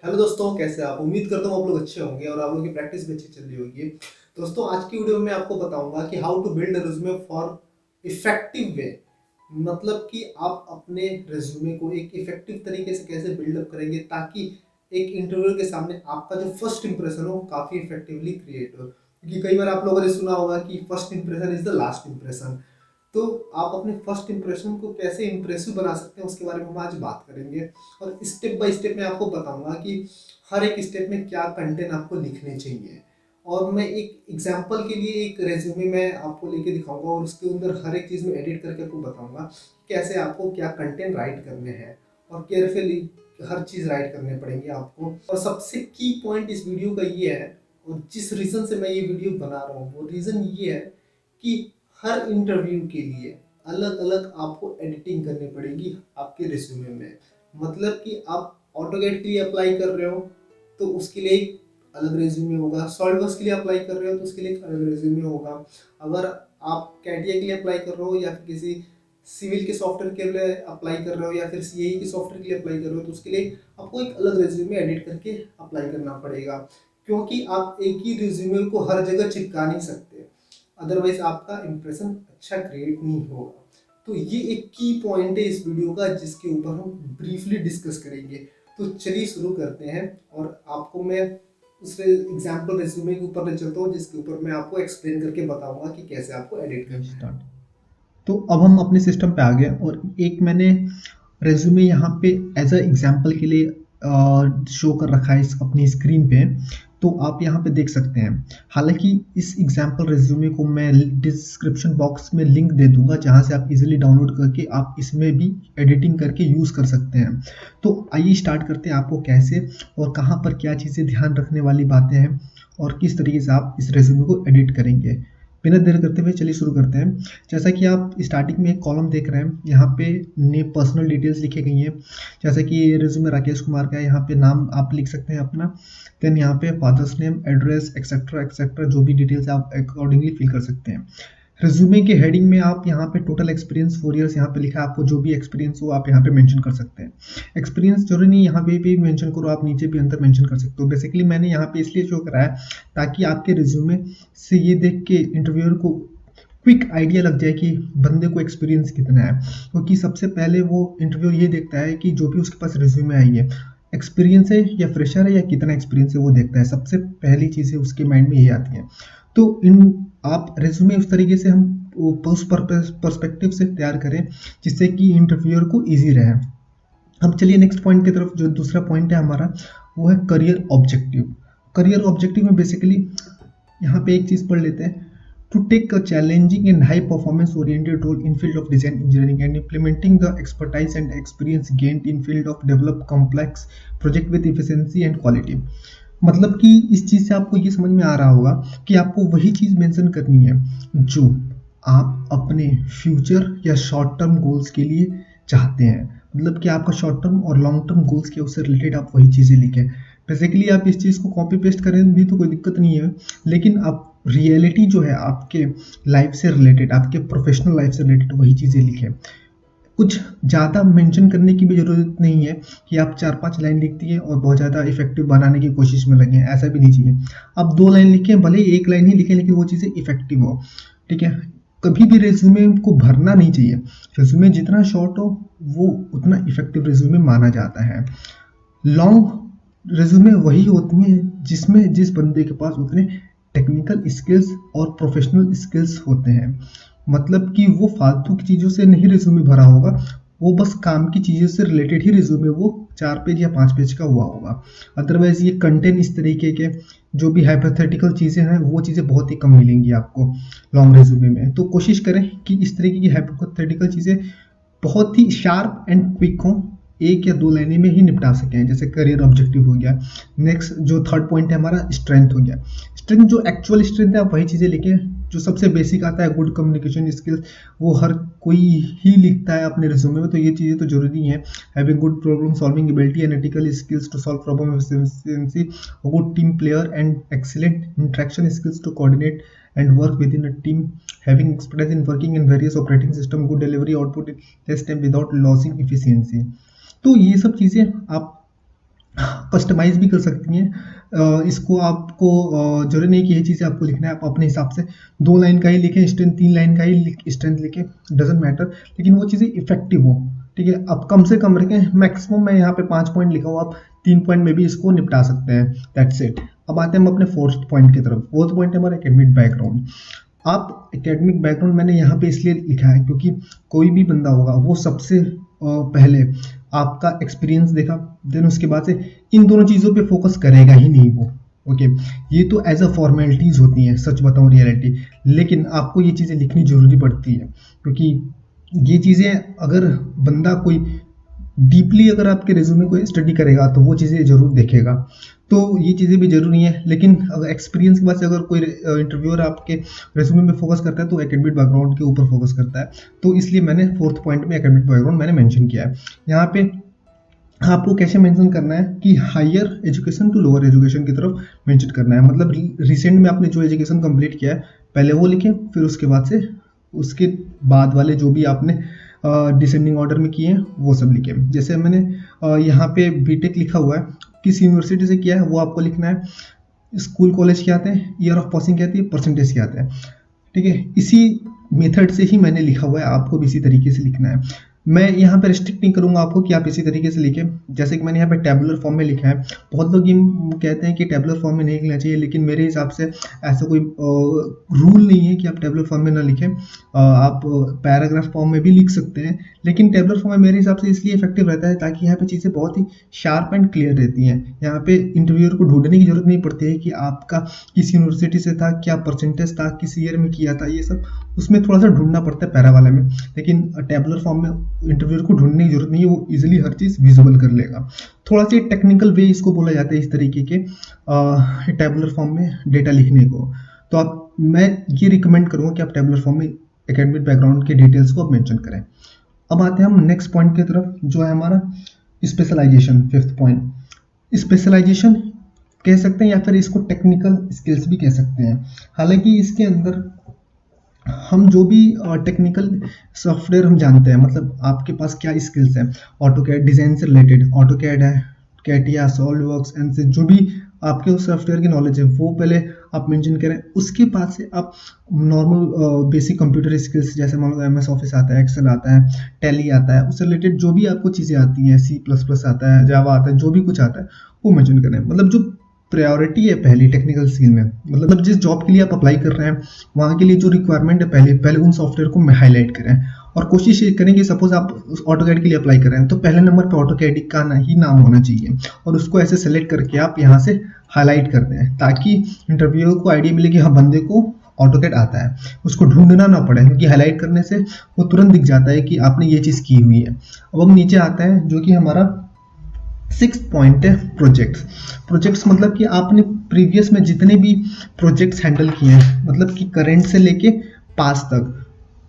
Hello दोस्तों, कैसे आप? उम्मीद करता हूँ आप लोग अच्छे होंगे और आप लोगों की प्रैक्टिस भी अच्छी चल रही होगी। दोस्तों, आज की वीडियो में मैं आपको बताऊंगा कि how to build resume for effective way. मतलब कि आप अपने रिज्यूमे को एक इफेक्टिव तरीके से कैसे बिल्डअप करेंगे ताकि एक इंटरव्यू के सामने आपका जो फर्स्ट इंप्रेशन हो काफी इफेक्टिवली क्रिएट हो, क्योंकि कई बार आप लोगों ने सुना होगा कि first impression is the last impression. तो आप अपने फर्स्ट इंप्रेशन को कैसे इंप्रेसिव बना सकते हैं उसके बारे में हम आज बात करेंगे। और स्टेप बाय स्टेप मैं आपको बताऊंगा कि हर एक स्टेप में क्या कंटेंट आपको लिखने चाहिए। और मैं एक एग्जांपल के लिए एक रेज्यूमे मैं आपको लेके दिखाऊंगा और उसके अंदर हर एक चीज़ में एडिट करके आपको बताऊंगा कैसे आपको क्या कंटेंट राइट करने हैं और केयरफुली हर चीज़ राइट करने पड़ेंगे आपको। और सबसे की पॉइंट इस वीडियो का ये है, और जिस रीज़न से मैं ये वीडियो बना रहा हूँ वो रीज़न ये है कि हर इंटरव्यू के लिए अलग अलग आपको एडिटिंग करनी पड़ेगी आपके रिज्यूमे में। मतलब कि आप ऑटोकैड के लिए अप्लाई कर रहे हो तो उसके लिए एक अलग रिज्यूमे होगा, सॉलिडवर्क्स के लिए अप्लाई कर रहे हो तो उसके लिए एक अलग रिज्यूमे होगा। अगर आप कैटिया के लिए अप्लाई कर रहे हो या फिर किसी सिविल के सॉफ्टवेयर के लिए अप्लाई कर रहे हो या फिर सीएई के सॉफ्टवेयर के लिए अप्लाई कर रहे हो तो उसके लिए आपको एक अलग रिज्यूमे एडिट करके अप्लाई करना पड़ेगा, क्योंकि आप एक ही रिज्यूमे को हर जगह चिपका नहीं सकते, अदरवाइज आपका इंप्रेशन अच्छा क्रिएट नहीं होगा। तो ये एक की पॉइंट है इस वीडियो का जिसके ऊपर हम ब्रीफली डिस्कस करेंगे। तो चलिए शुरू करते हैं और आपको मैं उस एग्जाम्पल रेज्यूमे के ऊपर ले चलता हूँ जिसके ऊपर मैं आपको एक्सप्लेन करके बताऊंगा कि कैसे आपको एडिट करना है। स्टार्ट। तो अब हम अपने सिस्टम पे आ गए और एक मैंने रेज्यूमे यहाँ पे एज अ एग्जांपल के लिए शो कर रखा है इस अपनी स्क्रीन पे। तो आप यहाँ पे देख सकते हैं। हालांकि इस एग्जांपल रेज्यूमे को मैं डिस्क्रिप्शन बॉक्स में लिंक दे दूंगा जहाँ से आप इजीली डाउनलोड करके आप इसमें भी एडिटिंग करके यूज़ कर सकते हैं। तो आइए स्टार्ट करते हैं आपको कैसे और कहाँ पर क्या चीज़ें ध्यान रखने वाली बातें हैं और किस तरीके से आप इस रेज्यूमे को एडिट करेंगे। बिना देर करते हुए चलिए शुरू करते हैं। जैसा कि आप स्टार्टिंग में एक कॉलम देख रहे हैं, यहाँ पे ने पर्सनल डिटेल्स लिखी गई हैं। जैसा कि रिज्यूमे राकेश कुमार का है, यहाँ पे नाम आप लिख सकते हैं अपना। देन यहाँ पे father's name, address etcetera etcetera जो भी डिटेल्स आप अकॉर्डिंगली फिल कर सकते हैं। रिज्यूमे के हेडिंग में आप यहाँ पे टोटल एक्सपीरियंस 4 ईयर्स यहाँ पे लिखा है, आपको जो भी एक्सपीरियंस हो आप यहाँ पे मेंशन कर सकते हैं। एक्सपीरियंस जरूरी नहीं यहाँ पे भी मेंशन करो, आप नीचे भी अंदर मेंशन कर सकते हो। बेसिकली मैंने यहाँ पे इसलिए शो करा है ताकि आपके रिज्यूमे से ये देख के इंटरव्यूअर को क्विक आइडिया लग जाए कि बंदे को एक्सपीरियंस कितना है। क्योंकि सबसे पहले वो इंटरव्यू ये देखता है कि जो भी उसके पास रिज्यूमे आई है एक्सपीरियंस है या फ्रेशर है या कितना एक्सपीरियंस है, वो देखता है। सबसे पहली चीज़ें उसके माइंड में ये आती हैं। तो इन आप रेज्यूमे उस तरीके से हम उस पर्सपेक्टिव से तैयार करें जिससे कि इंटरव्यूअर को ईजी रहे। अब चलिए नेक्स्ट पॉइंट की तरफ। जो दूसरा पॉइंट है हमारा वो है करियर ऑब्जेक्टिव। करियर ऑब्जेक्टिव में बेसिकली यहाँ पे एक चीज़ पढ़ लेते हैं। To take a challenging and high performance oriented role in field of design engineering and implementing the expertise and experience gained in field of develop complex project with efficiency and quality। मतलब कि इस चीज़ से आपको ये समझ में आ रहा होगा कि आपको वही चीज़ मेंशन करनी है जो आप अपने फ्यूचर या शॉर्ट टर्म गोल्स के लिए चाहते हैं। मतलब कि आपका शॉर्ट टर्म और लॉन्ग टर्म गोल्स के उससे रिलेटेड आप वही चीज़ें लिखें। बेसिकली आप इस चीज़ को कॉपी पेस्ट करें भी तो कोई दिक्कत नहीं है, लेकिन आप रियलिटी जो है आपके लाइफ से रिलेटेड, आपके प्रोफेशनल लाइफ से रिलेटेड वही चीज़ें लिखें। कुछ ज़्यादा मेंशन करने की भी ज़रूरत नहीं है कि आप 4-5 लाइन लिख दिए और बहुत ज़्यादा इफेक्टिव बनाने की कोशिश में लगे, ऐसा भी नहीं चाहिए। आप 2 लाइन लिखें, भले ही 1 लाइन ही लिखें, लेकिन वो चीज़ें इफेक्टिव हो। ठीक है। कभी भी रेज्यूमे को भरना नहीं चाहिए। रेज्यूमे जितना शॉर्ट हो वो उतना इफेक्टिव रेज्यूमे माना जाता है। लॉन्ग रेज्यूमे वही होती हैं जिसमें जिस बंदे के पास उतने टेक्निकल स्किल्स और प्रोफेशनल स्किल्स होते हैं। मतलब कि वो फालतू की चीज़ों से नहीं रिज्यूमे भरा होगा, वो बस काम की चीज़ों से रिलेटेड ही रिज्यूमे वो 4 पेज या 5 पेज का हुआ होगा। अदरवाइज ये कंटेंट इस तरीके के जो भी हाइपोथेटिकल चीज़ें हैं वो चीज़ें बहुत ही कम मिलेंगी आपको लॉन्ग रिज्यूमे में। तो कोशिश करें कि इस तरीके की हाइपोथेटिकल चीज़ें बहुत ही शार्प एंड क्विक हों, 1 या 2 लाइनें में ही निपटा सकें। जैसे करियर ऑब्जेक्टिव हो गया। नेक्स्ट जो थर्ड पॉइंट है हमारा स्ट्रेंथ हो गया। स्ट्रेंथ जो एक्चुअल स्ट्रेंथ है आप वही चीज़ें लिखें जो सबसे बेसिक आता है। गुड कम्युनिकेशन स्किल्स वो हर कोई ही लिखता है अपने रिज्यूमे में, तो ये चीज़ें तो जरूरी हैं। Having good problem solving ability, analytical skills to solve problem efficiency, good team player and excellent interaction skills to coordinate and work within a team, having expertise in working in various operating system, good delivery output in less time without losing efficiency। तो ये सब चीज़ें आप customise भी कर सकती हैं। इसको आपको ज़रूरी नहीं कि ये चीज़ें आपको लिखना है, आप अपने हिसाब से 2 लाइन का ही लिखें स्ट्रेंथ, 3 लाइन का ही स्ट्रेंथ लिखें, डज़न्ट मैटर, लेकिन वो चीज़ें इफ़ेक्टिव हो, ठीक है? आप कम से कम रखें, मैक्सिमम मैं यहाँ पे 5 पॉइंट लिखा हूँ, आप 3 पॉइंट में भी इसको निपटा सकते हैं, दैट्स इट। अब आते हैं हम अपने 4th पॉइंट की तरफ। 4th पॉइंट है हमारा एकेडमिक बैकग्राउंड। आप एकेडमिक बैकग्राउंड मैंने यहाँ पे इसलिए लिखा है क्योंकि कोई भी बंदा होगा वो सबसे पहले आपका एक्सपीरियंस देखा, देन उसके बाद से इन दोनों चीज़ों पे फोकस करेगा ही नहीं वो, ओके। ये तो एज अ फॉर्मेलिटीज़ होती हैं, सच बताऊँ रियलिटी, लेकिन आपको ये चीज़ें लिखनी ज़रूरी पड़ती है क्योंकि ये चीज़ें अगर बंदा कोई डीपली अगर आपके रिज्यूमे को स्टडी करेगा तो वो चीज़ें ज़रूर देखेगा, तो ये चीज़ें भी ज़रूरी हैं। लेकिन अगर एक्सपीरियंस के बाद से अगर कोई इंटरव्यूअर आपके रिज्यूमे में फोकस करता है तो एकेडमिक बैकग्राउंड के ऊपर फोकस करता है, तो इसलिए मैंने 4th पॉइंट में एकेडमिक बैकग्राउंड मैंने मेंशन किया है। यहाँ पे आपको कैसे मेंशन करना है कि higher education to lower education की तरफ मेंशन करना है, मतलब रिसेंट में आपने जो एजुकेशन कंप्लीट किया है पहले वो लिखें, फिर उसके बाद से उसके बाद वाले जो भी आपने डिसेंडिंग ऑर्डर में किए हैं वो सब लिखें। जैसे मैंने यहाँ पे बीटेक लिखा हुआ है, किस यूनिवर्सिटी से किया है वो आपको लिखना है, स्कूल कॉलेज क्या आते हैं, ईयर ऑफ पासिंग क्या आती है, परसेंटेज क्या आता है, ठीक है। इसी मेथड से ही मैंने लिखा हुआ है, आपको भी इसी तरीके से लिखना है। मैं यहाँ पे रिस्ट्रिक्ट नहीं करूँगा आपको कि आप इसी तरीके से लिखें, जैसे कि मैंने यहाँ पे टेबुलर फॉर्म में लिखा है। बहुत लोग ये कहते हैं कि टेबुलर फॉर्म में नहीं लिखना चाहिए, लेकिन मेरे हिसाब से ऐसा कोई रूल नहीं है कि आप टेबुलर फॉर्म में ना लिखें, आप पैराग्राफ फॉर्म में भी लिख सकते हैं, लेकिन टेबुलर फॉर्म में मेरे हिसाब से इसलिए इफेक्टिव रहता है ताकि यहाँ पे चीज़ें बहुत ही शार्प एंड क्लियर रहती हैं। यहाँ पे इंटरव्यूअर को ढूंढने की जरूरत नहीं पड़ती है कि आपका किस यूनिवर्सिटी से था, क्या परसेंटेज था, किस ईयर में किया था, ये सब उसमें थोड़ा सा ढूंढना पड़ता है पैरा वाले में, लेकिन टेबुलर फॉर्म में इंटरव्यूअर को ढूंढने की जरूरत नहीं है, वो इजीली हर चीज़ विजुअल कर लेगा। थोड़ा सा टेक्निकल वे इसको बोला जाता है इस तरीके के टेबुलर फॉर्म में डेटा लिखने को। तो आप मैं ये रिकमेंड करूँगा कि आप टेबुलर फॉर्म में एकेडमिक बैकग्राउंड के डिटेल्स को आप मेंशन करें। अब आते हैं हम नेक्स्ट पॉइंट की तरफ, जो है हमारा स्पेशलाइजेशन, 5th पॉइंट। स्पेशलाइजेशन कह सकते हैं या फिर इसको टेक्निकल स्किल्स भी कह सकते हैं। हालांकि इसके अंदर हम जो भी टेक्निकल सॉफ्टवेयर हम जानते हैं, मतलब आपके पास क्या स्किल्स हैं, ऑटोकैड डिज़ाइन से रिलेटेड ऑटोकैड है, कैटिया, सॉलिडवर्क्स, एंड से जो भी आपके उस सॉफ्टवेयर की नॉलेज है वो पहले आप मेंशन करें। उसके बाद से आप नॉर्मल बेसिक कंप्यूटर स्किल्स, जैसे मान लो MS ऑफिस आता है, एक्सेल आता है, टैली आता है, उससे रिलेटेड जो भी आपको चीज़ें आती हैं, C++ आता है, जावा आता है, जो भी कुछ आता है वो मेंशन करें। मतलब जो प्रायोरिटी है पहली टेक्निकल स्किल में, मतलब जिस जॉब के लिए आप अप्लाई कर रहे हैं वहाँ के लिए जो रिक्वायरमेंट है पहले उन सॉफ्टवेयर को हाईलाइट करें, और कोशिश ये करें कि सपोज आप ऑटोकैड के लिए अप्लाई कर रहे हैं तो पहले नंबर पे ऑटोकैड का ही नाम होना चाहिए, और उसको ऐसे सेलेक्ट करके आप यहाँ से हाईलाइट कर दें ताकि इंटरव्यू को आइडिया मिले कि हाँ बंदे को ऑटोकैड आता है, उसको ढूंढना ना पड़े, क्योंकि हाईलाइट करने से वो तुरंत दिख जाता है कि आपने ये चीज़ की हुई है। अब हम नीचे आता है जो कि हमारा 6th पॉइंट है, प्रोजेक्ट्स। प्रोजेक्ट्स मतलब कि आपने प्रीवियस में जितने भी प्रोजेक्ट्स हैंडल किए हैं, मतलब कि करंट से लेके पास तक,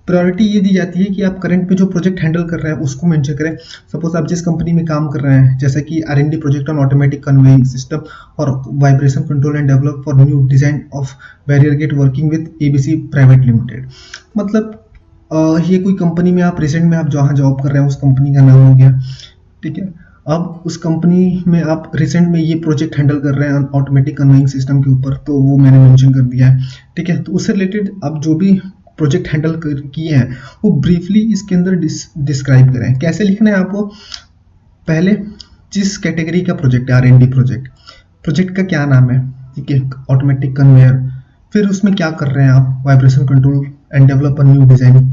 प्रायोरिटी ये दी जाती है कि आप करंट पे जो प्रोजेक्ट हैंडल कर रहे हैं उसको मेंशन करें। सपोज आप जिस कंपनी में काम कर रहे हैं, जैसे कि R&D project on automatic conveying system और vibration control and develop for new design of barrier gate working with ABC private limited, मतलब ये कोई कंपनी में आप रिसेंट में आप जहाँ जॉब कर रहे हैं उस कंपनी का नाम हो गया, ठीक है। अब उस कंपनी में आप रिसेंट में ये प्रोजेक्ट हैंडल कर रहे हैं ऑटोमेटिक कन्वेइंग सिस्टम के ऊपर, तो वो मैंने मेंशन कर दिया है, ठीक है। तो उससे रिलेटेड आप जो भी प्रोजेक्ट हैंडल किए हैं वो ब्रीफली इसके अंदर डिस्क्राइब करें। कैसे लिखना है आपको, पहले जिस कैटेगरी का प्रोजेक्ट है, R&D प्रोजेक्ट का क्या नाम है, ठीक है, ऑटोमेटिक कन्वेयर, फिर उसमें क्या कर रहे हैं आप, vibration control and develop new design,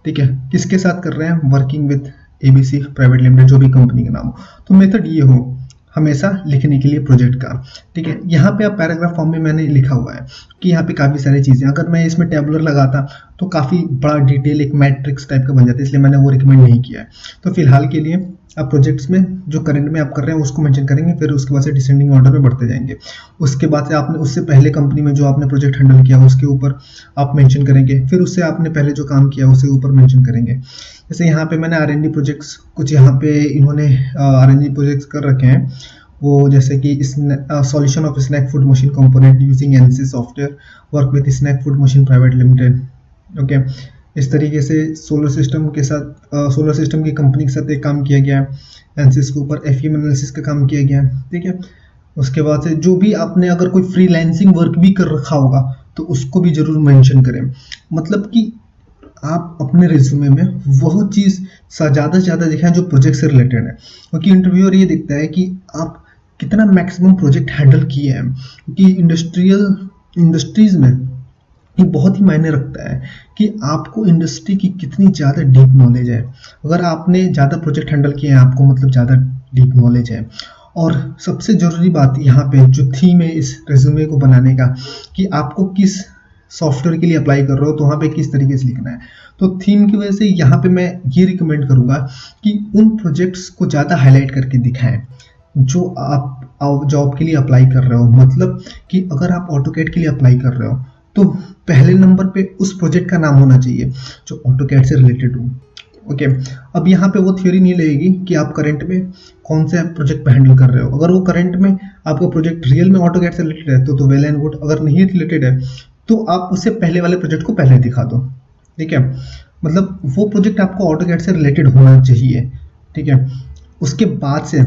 ठीक है, किसके साथ कर रहे हैं, working with ABC private limited, जो भी कंपनी का नाम हो। तो मेथड ये हो हमेशा लिखने के लिए प्रोजेक्ट का, ठीक है। यहाँ पे आप पैराग्राफ फॉर्म में मैंने लिखा हुआ है कि यहाँ पे काफ़ी सारी चीज़ें, अगर मैं इसमें टेबुलर लगाता तो काफ़ी बड़ा डिटेल एक मैट्रिक्स टाइप का बन जाता है, इसलिए मैंने वो रिकमेंड नहीं किया है। तो फिलहाल के लिए आप प्रोजेक्ट्स में जो करंट में आप कर रहे हैं उसको मेंशन करेंगे, फिर उसके बाद से डिसेंडिंग ऑर्डर में बढ़ते जाएंगे। उसके बाद से आपने उससे पहले कंपनी में जो आपने प्रोजेक्ट हैंडल किया उसके ऊपर आप मेंशन करेंगे, फिर उससे आपने पहले जो काम किया उसके ऊपर मेंशन करेंगे। जैसे यहाँ पे मैंने R&D प्रोजेक्ट्स कुछ यहाँ पे इन्होंने R&D प्रोजेक्ट्स कर रखे हैं, वो जैसे कि solution of snack food machine component using ANSYS software, work with snack food machine private limited, okay. इस तरीके से सोलर सिस्टम के साथ सोलर सिस्टम की कंपनी के साथ एक काम किया गया है, ANSYS के ऊपर FEM एनालिसिस का काम किया गया है, ठीक है। उसके बाद से जो भी आपने अगर कोई फ्रीलांसिंग वर्क भी कर रखा होगा तो उसको भी ज़रूर मेंशन करें। मतलब कि आप अपने रिज्यूमे में वह चीज़ ज़्यादा से ज़्यादा दिखाएं जो प्रोजेक्ट से रिलेटेड है, क्योंकि इंटरव्यूअर ये देखता है कि आप कितना मैक्सिमम प्रोजेक्ट हैंडल किए हैं, क्योंकि इंडस्ट्रीज़ में ये बहुत ही मायने रखता है कि आपको इंडस्ट्री की कितनी ज़्यादा डीप नॉलेज है। अगर आपने ज़्यादा प्रोजेक्ट हैंडल किए हैं आपको मतलब ज़्यादा डीप नॉलेज है। और सबसे ज़रूरी बात यहाँ पे जो थीम है इस रिज्यूमे को बनाने का, कि आपको किस सॉफ्टवेयर के लिए अप्लाई कर रहे हो तो वहाँ पे किस तरीके से लिखना है। तो थीम की वजह से यहाँ पे मैं ये रिकमेंड करूँगा कि उन प्रोजेक्ट्स को ज़्यादा हाईलाइट करके दिखाएं जो आप जॉब के लिए अप्लाई कर रहे हो। मतलब कि अगर आप ऑटोकैड के लिए अप्लाई कर रहे हो तो पहले नंबर पे उस प्रोजेक्ट का नाम होना चाहिए जो ऑटोकैड से रिलेटेड हो। ओके, अब यहाँ पे वो थ्योरी नहीं लगेगी कि आप करंट में कौन से प्रोजेक्ट पे हैंडल कर रहे हो। अगर वो करंट में आपका प्रोजेक्ट रियल में ऑटोकैड से रिलेटेड है तो वेल एंड गुड, अगर नहीं रिलेटेड है तो आप उससे पहले वाले प्रोजेक्ट को पहले दिखा दो। ठीक है, मतलब वो प्रोजेक्ट आपको ऑटोकैड से रिलेटेड होना चाहिए। ठीक है, उसके बाद से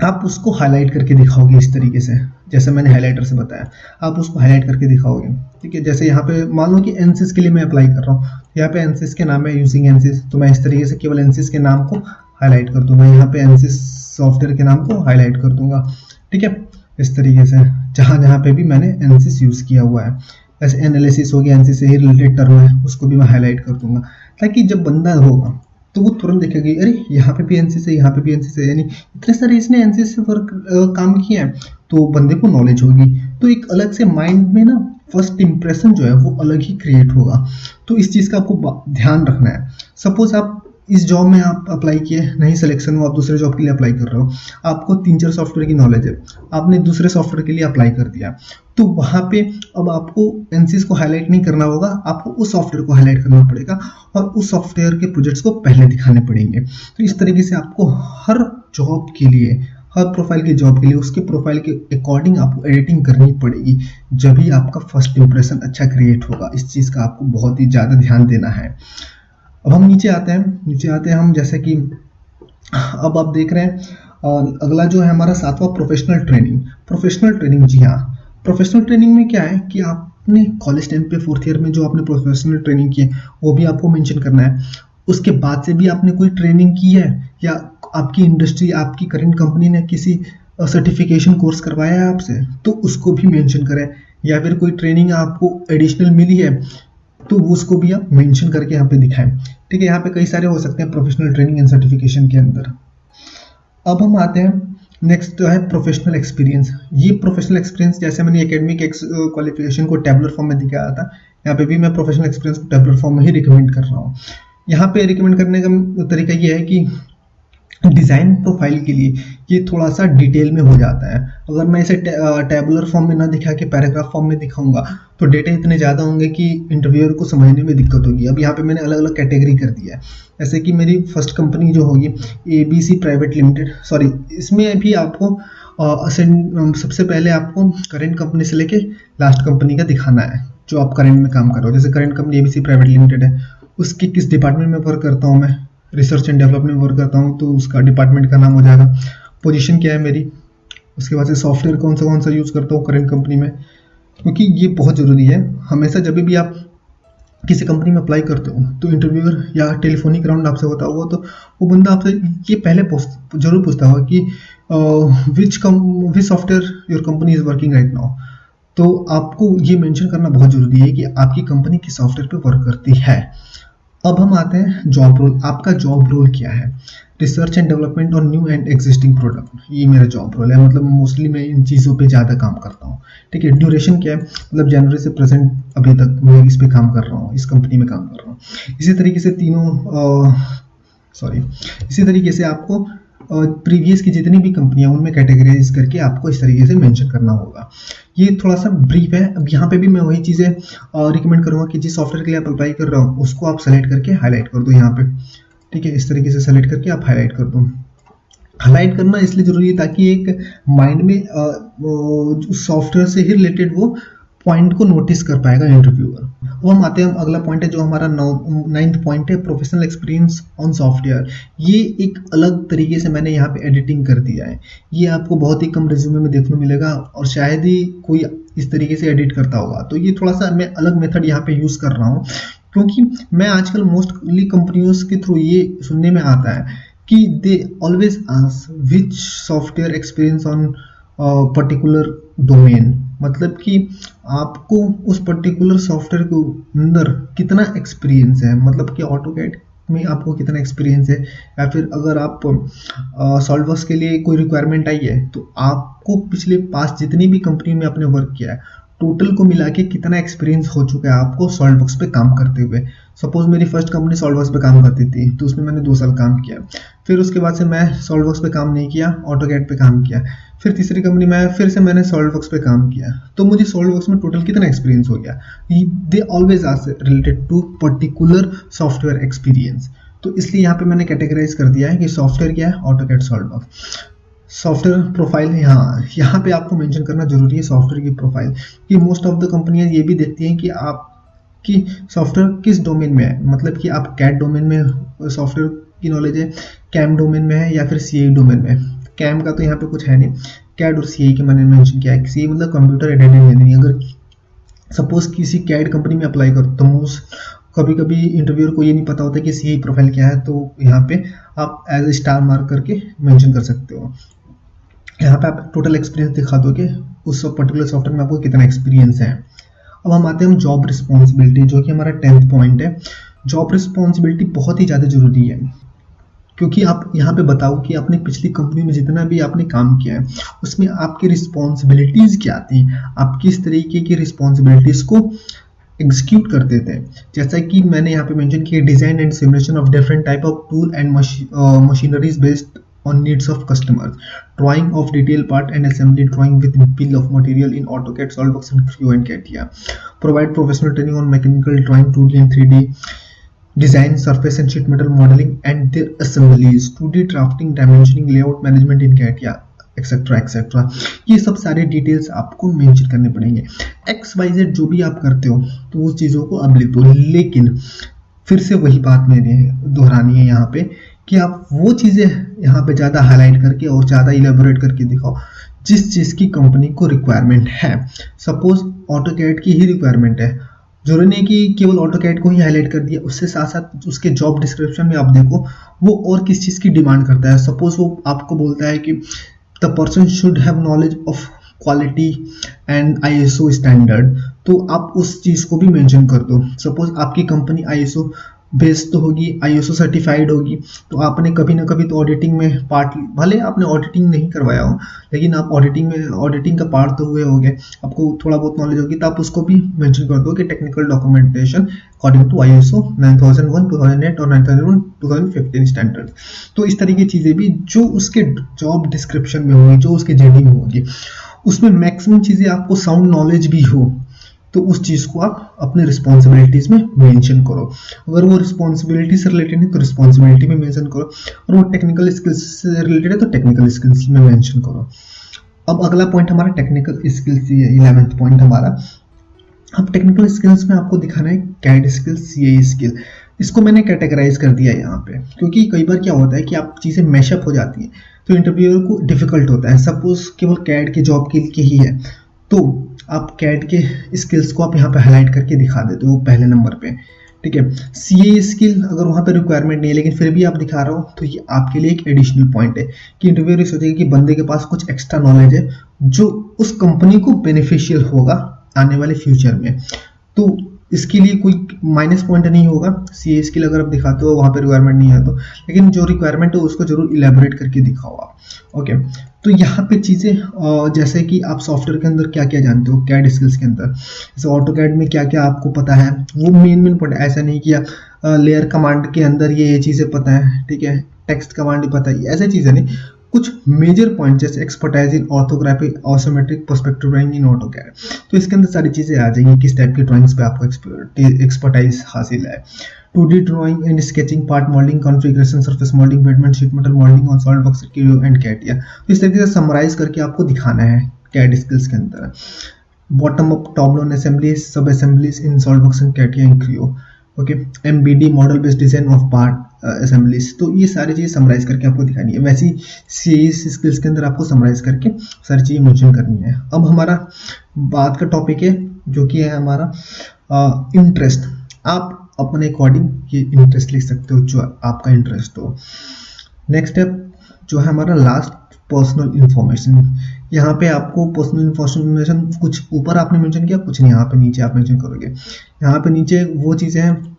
आप उसको हाईलाइट करके दिखाओगे इस तरीके से, जैसे मैंने हाईलाइटर से बताया, आप उसको हाईलाइट करके दिखाओगे। ठीक है, जैसे यहाँ पे मान लो कि एनसिस के लिए मैं अप्लाई कर रहा हूँ, यहाँ पे एनसिस के नाम है यूजिंग एनसिस, तो मैं इस तरीके से केवल एनसिस के नाम को हाईलाइट कर दूंगा, यहाँ पे एनसिस सॉफ्टवेयर के नाम को हाईलाइट कर दूंगा। ठीक है, इस तरीके से जहाँ जहाँ पे भी मैंने एनसिस यूज़ किया हुआ है, जैसे एनालिसिस हो गया, एनसिस से ही रिलेटेड टर्म है, उसको भी मैं हाईलाइट कर दूंगा, ताकि जब बंदा होगा तो वो तुरंत देखेगी अरे यहाँ पे भी एनसिस है, यहाँ पे भी एनसिस है, यानी इतने सारे इसने एनसिस से वर्क काम किया है, तो बंदे को नॉलेज होगी। तो एक अलग से माइंड में ना फर्स्ट इंप्रेशन जो है वो अलग ही क्रिएट होगा। तो इस चीज़ का आपको ध्यान रखना है। सपोज आप इस जॉब में आप अप्लाई किए, नहीं सिलेक्शन हुआ, आप दूसरे जॉब के लिए अप्लाई कर रहे हो, आपको 3-4 सॉफ्टवेयर की नॉलेज है, आपने दूसरे सॉफ्टवेयर के लिए अप्लाई कर दिया, तो वहाँ पे अब आपको एनसिस को हाईलाइट नहीं करना होगा, आपको उस सॉफ्टवेयर को हाईलाइट करना पड़ेगा और उस सॉफ्टवेयर के प्रोजेक्ट्स को पहले दिखाने पड़ेंगे। तो इस तरीके से आपको हर जॉब के लिए, हर प्रोफाइल की जॉब के लिए उसके प्रोफाइल के अकॉर्डिंग आपको एडिटिंग करनी पड़ेगी, जब भी आपका फर्स्ट इंप्रेशन अच्छा क्रिएट होगा। इस चीज़ का आपको बहुत ही ज़्यादा ध्यान देना है। अब हम नीचे आते हैं हम, जैसे कि अब आप देख रहे हैं अगला जो है हमारा 7वां प्रोफेशनल ट्रेनिंग। जी हाँ, प्रोफेशनल ट्रेनिंग में क्या है कि आपने कॉलेज टाइम पे 4th ईयर में जो आपने प्रोफेशनल ट्रेनिंग की है वो भी आपको मेंशन करना है। उसके बाद से भी आपने कोई ट्रेनिंग की है या आपकी इंडस्ट्री, आपकी करंट कंपनी ने किसी सर्टिफिकेशन कोर्स करवाया है आपसे, तो उसको भी मेंशन करें। या फिर कोई ट्रेनिंग आपको एडिशनल मिली है तो उसको भी आप मेंशन करके यहाँ पे दिखाएं। ठीक है, यहाँ पे कई सारे हो सकते हैं प्रोफेशनल ट्रेनिंग एंड सर्टिफिकेशन के अंदर। अब हम आते हैं नेक्स्ट जो है प्रोफेशनल एक्सपीरियंस। ये प्रोफेशनल एक्सपीरियंस जैसे मैंने एकेडमिक क्वालिफिकेशन को टैबुलर फॉर्म में दिखाया था, यहाँ पे भी मैं प्रोफेशनल एक्सपीरियंस को टैबुलर फॉर्म में ही रिकमेंड कर रहा हूँ। यहाँ पे रिकमेंड करने का तरीका ये है कि डिज़ाइन प्रोफाइल के लिए ये थोड़ा सा डिटेल में हो जाता है। अगर मैं इसे टैबुलर फॉर्म में ना दिखा के पैराग्राफ फॉर्म में दिखाऊंगा तो डेटा इतने ज़्यादा होंगे कि इंटरव्यूअर को समझने में दिक्कत होगी। अब यहाँ पे मैंने अलग अलग कैटेगरी कर दिया है, जैसे कि मेरी फर्स्ट कंपनी जो होगी ABC प्राइवेट लिमिटेड, सॉरी इसमें भी आपको सबसे पहले आपको करंट कंपनी से लेके लास्ट कंपनी का दिखाना है जो आप करंट में काम कर रहे हो। जैसे current company ABC private limited है, उसके किस डिपार्टमेंट में वर्क करता हूँ मैं, रिसर्च एंड डेवलपमेंट वर्क करता हूँ, तो उसका डिपार्टमेंट का नाम हो जाएगा। पोजीशन क्या है मेरी, उसके बाद से सॉफ्टवेयर कौन सा यूज़ करता हूँ करंट कंपनी में, क्योंकि ये बहुत ज़रूरी है। हमेशा जब भी आप किसी कंपनी में अप्लाई करते हो तो इंटरव्यूअर या टेलीफोनिक राउंड आपसे होता होगा तो वो बंदा आपसे ये पहले जरूर पूछता होगा कि विच software your company is working right now. तो आपको ये मेंशन करना बहुत ज़रूरी है कि आपकी कंपनी किस सॉफ्टवेयर पे वर्क करती है। अब हम आते हैं जॉब रोल। आपका जॉब रोल क्या है? रिसर्च एंड डेवलपमेंट और न्यू एंड एग्जिस्टिंग प्रोडक्ट, ये मेरा जॉब रोल है। मतलब मोस्टली मैं इन चीज़ों पे ज़्यादा काम करता हूँ। ठीक है, ड्यूरेशन क्या है, मतलब जनवरी से प्रेजेंट अभी तक मैं इस पे काम कर रहा हूँ, इस कंपनी में काम कर रहा हूँ। इसी तरीके से आपको प्रीवियस की जितनी भी कंपनियां उनमें कैटेगराइज करके आपको इस तरीके से मेंशन करना होगा। ये थोड़ा सा ब्रीफ है। अब यहाँ पे भी मैं वही चीज़ें रिकमेंड करूँगा कि जिस सॉफ्टवेयर के लिए आप अप्लाई कर रहे हो उसको आप सेलेक्ट करके हाईलाइट कर दो यहाँ पे। ठीक है, इस तरीके से सेलेक्ट करके आप हाईलाइट कर दो। हाईलाइट करना इसलिए ज़रूरी है ताकि एक माइंड में सॉफ्टवेयर से ही रिलेटेड वो पॉइंट को नोटिस कर पाएगा इंटरव्यूअर। अब हम आते हैं, अगला पॉइंट है जो हमारा 9th पॉइंट है, प्रोफेशनल एक्सपीरियंस ऑन सॉफ्टवेयर। ये एक अलग तरीके से मैंने यहाँ पे एडिटिंग कर दिया है। ये आपको बहुत ही कम रिज्यूमे में देखने को मिलेगा और शायद ही कोई इस तरीके से एडिट करता होगा। तो ये थोड़ा सा मैं अलग मेथड यहाँ पे यूज़ कर रहा हूँ, क्योंकि मैं आजकल मोस्टली कंपनियों के थ्रू ये सुनने में आता है कि they always ask which software experience on particular domain, मतलब कि आपको उस पर्टिकुलर सॉफ्टवेयर के अंदर कितना एक्सपीरियंस है, मतलब कि ऑटोकैड में आपको कितना एक्सपीरियंस है, या फिर अगर आप सॉल्ववर्क्स के लिए कोई रिक्वायरमेंट आई है तो आपको पिछले पास जितनी भी कंपनी में आपने वर्क किया है टोटल को मिला के कितना एक्सपीरियंस हो चुका है आपको सॉल्ववर्क्स पे काम करते हुए। सपोज मेरी फर्स्ट कंपनी सॉल्ववर्क्स पे काम करती थी तो उसमें मैंने 2 साल काम किया, फिर उसके बाद से मैं सॉल्ववर्क्स पे काम नहीं किया, ऑटोकैड पे काम किया, फिर तीसरी कंपनी में फिर से मैंने सॉल्ववर्क्स पे काम किया, तो मुझे सॉल्ववर्क्स में टोटल कितना एक्सपीरियंस हो गया। They always are related to particular software experience. तो इसलिए यहाँ पे मैंने कैटेगराइज कर दिया है कि सॉफ्टवेयर क्या है, ऑटोकैड सॉल्ववर्क्स। सॉफ्टवेयर प्रोफाइल है, यहाँ पे आपको मेंशन करना जरूरी है सॉफ्टवेयर की प्रोफाइल, कि मोस्ट ऑफ द कंपनियां ये भी देखती हैं कि आपकी सॉफ्टवेयर किस डोमेन में है, मतलब कि आप कैड डोमेन में सॉफ्टवेयर की नॉलेज है, कैम डोमेन में है, या फिर सीए डोमेन में है। कैम का तो यहाँ पे कुछ है नहीं, कैड और सीए के मैंने मेंशन किया है। सीए मतलब कंप्यूटर एडेड इंजीनियरिंग। अगर सपोज किसी कैड कंपनी में अप्लाई करो तो कभी कभी इंटरव्यूअर को ये नहीं पता होता कि सीए प्रोफाइल क्या है, तो यहाँ पे आप एज ए स्टार मार्क करके मेंशन कर सकते हो। यहाँ पे आप टोटल एक्सपीरियंस दिखा दोगे उस पर्टिकुलर सॉफ्टवेयर में आपको कितना एक्सपीरियंस है। अब हम आते हैं जॉब रिस्पॉन्सिबिलिटी, जो कि हमारा 10th पॉइंट है। जॉब रिस्पॉन्सिबिलिटी बहुत ही ज़्यादा जरूरी है, क्योंकि आप यहाँ पे बताओ कि आपने पिछली कंपनी में जितना भी आपने काम किया है उसमें आपकी रिस्पॉन्सिबिलिटीज़ क्या थी, आप किस तरीके की रिस्पॉन्सिबिलिटीज़ को एग्जीक्यूट करते थे। जैसा कि मैंने यहाँ पे मेंशन किया, design and simulation of different type of tool and machineries based on needs of customers, drawing of detail part and assembly drawing with bill of material in AutoCAD, SolidWorks and Creo and CATIA. Provide professional training on mechanical drawing, 2D and 3D design, surface and sheet metal modeling and their assemblies, 2D drafting, dimensioning, layout management in CATIA, etcetera etcetera. ये सब सारे details आपको mention करने पड़ेंगे। XYZ जो भी आप करते हो तो उस चीज़ों को अब लिख दो, लेकिन फिर से वही बात मैंने दोहरानी है यहाँ पे कि आप वो चीज़ें यहाँ पे ज़्यादा हाईलाइट करके और ज़्यादा इलेबोरेट करके दिखाओ जिस चीज़ की कंपनी को रिक्वायरमेंट है। सपोज ऑटोकैड की ही रिक्वायरमेंट है, जरूरी नहीं कि केवल ऑटोकैड को ही हाईलाइट कर दिया, उससे साथ साथ उसके जॉब डिस्क्रिप्शन में आप देखो वो और किस चीज़ की डिमांड करता है। सपोज वो आपको बोलता है कि the person should have knowledge of quality and ISO standard, तो आप उस चीज़ को भी मेंशन कर दो। सपोज आपकी कंपनी ISO बेस्ड तो होगी, ISO सर्टिफाइड होगी, तो आपने कभी ना कभी तो ऑडिटिंग में पार्ट, भले आपने ऑडिटिंग नहीं करवाया हो लेकिन आप ऑडिटिंग का पार्ट तो हुए होंगे, आपको थोड़ा बहुत नॉलेज होगी, तो आप उसको भी मेंशन कर दो कि technical documentation according to ISO 9001, 2008 और 9001, 2015 स्टैंडर्ड। तो इस तरह की चीज़ें भी जो उसके जॉब डिस्क्रिप्शन में होगी, जो उसके JD में होगी, उसमें मैक्सिमम चीज़ें आपको साउंड नॉलेज भी हो तो उस चीज़ को आप अपने रिस्पॉन्सिबिलिटीज़ में मेंशन करो। अगर वो रिस्पॉन्सिबिलिटी से रिलेटेड है तो रिस्पॉन्सिबिलिटी में मेंशन करो, और वो टेक्निकल स्किल्स से रिलेटेड है तो टेक्निकल स्किल्स में मेंशन करो। अब अगला पॉइंट हमारा टेक्निकल स्किल्स ही है, 11th पॉइंट हमारा। अब टेक्निकल स्किल्स में आपको दिखाना है कैड स्किल, CAE स्किल। इसको मैंने कैटेगराइज कर दिया है यहाँ पे, क्योंकि कई बार क्या होता है कि आप चीज़ें मैशअप हो जाती हैं तो इंटरव्यूअर को डिफिकल्ट होता है। सपोज केवल कैड के जॉब के लिए ही है तो आप कैड के स्किल्स को आप यहाँ पे हाईलाइट करके दिखा देते हो पहले नंबर पे, ठीक है। CAE स्किल अगर वहाँ पे रिक्वायरमेंट नहीं है लेकिन फिर भी आप दिखा रहे हो तो ये आपके लिए एक एडिशनल पॉइंट है कि इंटरव्यूअर सोचेगा कि बंदे के पास कुछ एक्स्ट्रा नॉलेज है जो उस कंपनी को बेनिफिशियल होगा आने वाले फ्यूचर में, तो इसके लिए कोई माइनस पॉइंट नहीं होगा। CAE स्किल अगर आप दिखाते हो वहाँ पे रिक्वायरमेंट नहीं है तो, लेकिन जो रिक्वायरमेंट है उसको जरूर इलेबोरेट करके दिखाओ आप, ओके। तो यहाँ पे चीज़ें जैसे कि आप सॉफ्टवेयर के अंदर क्या क्या जानते हो, कैड स्किल्स के अंदर जैसे ऑटोकैड में क्या क्या आपको पता है, वो मेन पॉइंट। ऐसा नहीं कि लेयर कमांड के अंदर ये चीज़ें पता है, ठीक है, टेक्स्ट कमांड पता है, ऐसी चीज़ें नहीं, कुछ मेजर पॉइंट जैसे expertise in orthography, isometric, perspective drawing in AutoCAD, तो इसके अंदर सारी चीज़ें आ जाएंगी किस टाइप की ड्राइंग्स पे आपको एक्सपर्टाइज हासिल है। 2D drawing and sketching, part modelling, configuration, surface modelling, weldment, sheet metal modelling on SolidWorks, Creo and CATIA. तो इस तरीके से समराइज करके आपको दिखाना है कैड स्किल्स के अंदर। bottom up top down assemblies, sub assemblies in SolidWorks and CATIA and Creo. Okay, MBD model based design of part assemblies. तो ये सारी चीज़ें समराइज करके आपको दिखानी है। वैसी सीएस स्किल्स के अंदर आपको समराइज करके सारी चीज़ें मेंशन करनी है। अब हमारा बात का टॉपिक है जो कि है हमारा इंटरेस्ट। आप अपने अकॉर्डिंग ये इंटरेस्ट लिख सकते हो जो आपका इंटरेस्ट हो। नेक्स्ट स्टेप जो है हमारा लास्ट, पर्सनल इन्फॉर्मेशन। यहाँ पे आपको पर्सनल इन्फॉर्मेशन कुछ ऊपर आपने मेंशन किया, कुछ यहाँ पे नीचे आप मेंशन करोगे। यहाँ पे नीचे वो चीज़ें हैं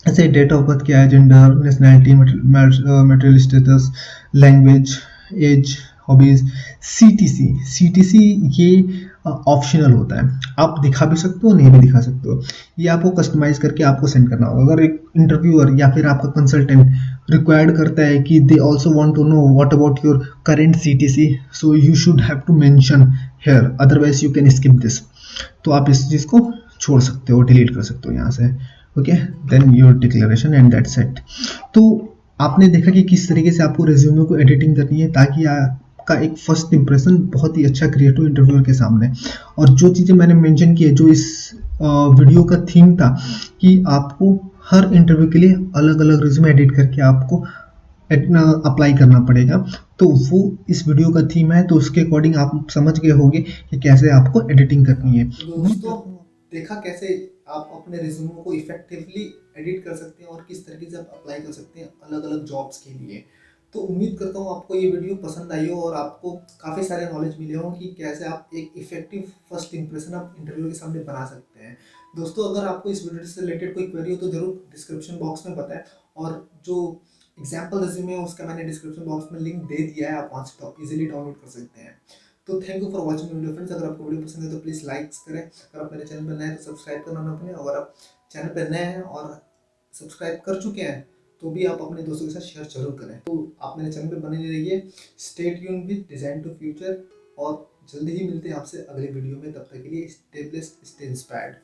ऐसे डेट ऑफ बर्थ क्या है, gender, nationality, material status, language, age, hobbies, CTC ये ऑप्शनल होता है। आप दिखा भी सकते हो, नहीं भी दिखा सकते हो। ये आपको कस्टमाइज करके आपको सेंड करना होगा। अगर एक इंटरव्यूअर या फिर आपका कंसल्टेंट रिक्वायर्ड करता है कि they also want to know what about your current CTC, so you should have to mention here, otherwise you can skip this. तो आप इस चीज़ को छोड़ सकते हो, डिलीट कर सकते हो यहाँ से। Okay, then your declaration and that's it. तो आपने देखा कि किस तरीके से आपको रिज्यूमे को एडिटिंग करनी है ताकि आपका एक फर्स्ट इंप्रेशन बहुत ही अच्छा क्रिएट हो इंटरव्यूअर के सामने। और जो चीज़ें मैंने मेंशन की है, जो इस वीडियो का थीम था कि आपको हर इंटरव्यू के लिए अलग अलग रिज्यूमे एडिट करके आपको अप्लाई करना पड़ेगा। तो वो इस वीडियो का थीम है, तो उसके अकॉर्डिंग आप समझ गए होंगे कि कैसे आपको एडिटिंग करनी है। तो दोस्तों देखा कैसे आप अपने रिज्यूमे को इफेक्टिवली एडिट कर सकते हैं और किस तरीके से आप अप्लाई कर सकते हैं अलग अलग जॉब्स के लिए। तो उम्मीद करता हूँ आपको ये वीडियो पसंद आई हो और आपको काफ़ी सारे नॉलेज मिले हो कि कैसे आप एक इफेक्टिव फर्स्ट इंप्रेशन आप इंटरव्यू के सामने बना सकते हैं। दोस्तों अगर आपको इस वीडियो से रिलेटेड कोई क्वेरी हो तो जरूर डिस्क्रिप्शन बॉक्स में बताएं, और जो एग्जाम्पल रिज्यूमे है उसका मैंने डिस्क्रिप्शन बॉक्स में लिंक दे दिया है, आप वहाँ से इजीली डाउनलोड कर सकते हैं। तो thank you for watching video friends. अगर आपको वीडियो पसंद है तो प्लीज़ लाइक्स करें, अगर आप मेरे चैनल पर नए हैं तो सब्सक्राइब करना ना भूलें। अगर आप चैनल पर नए हैं और सब्सक्राइब कर चुके हैं तो भी आप अपने दोस्तों के साथ शेयर जरूर करें। तो आप मेरे चैनल पर बने रहिए। Stay tuned with design to future, और जल्दी ही मिलते हैं आपसे अगले वीडियो में। तब तक के लिए स्टे ब्लेस्ड, स्टे इंस्पायर्ड।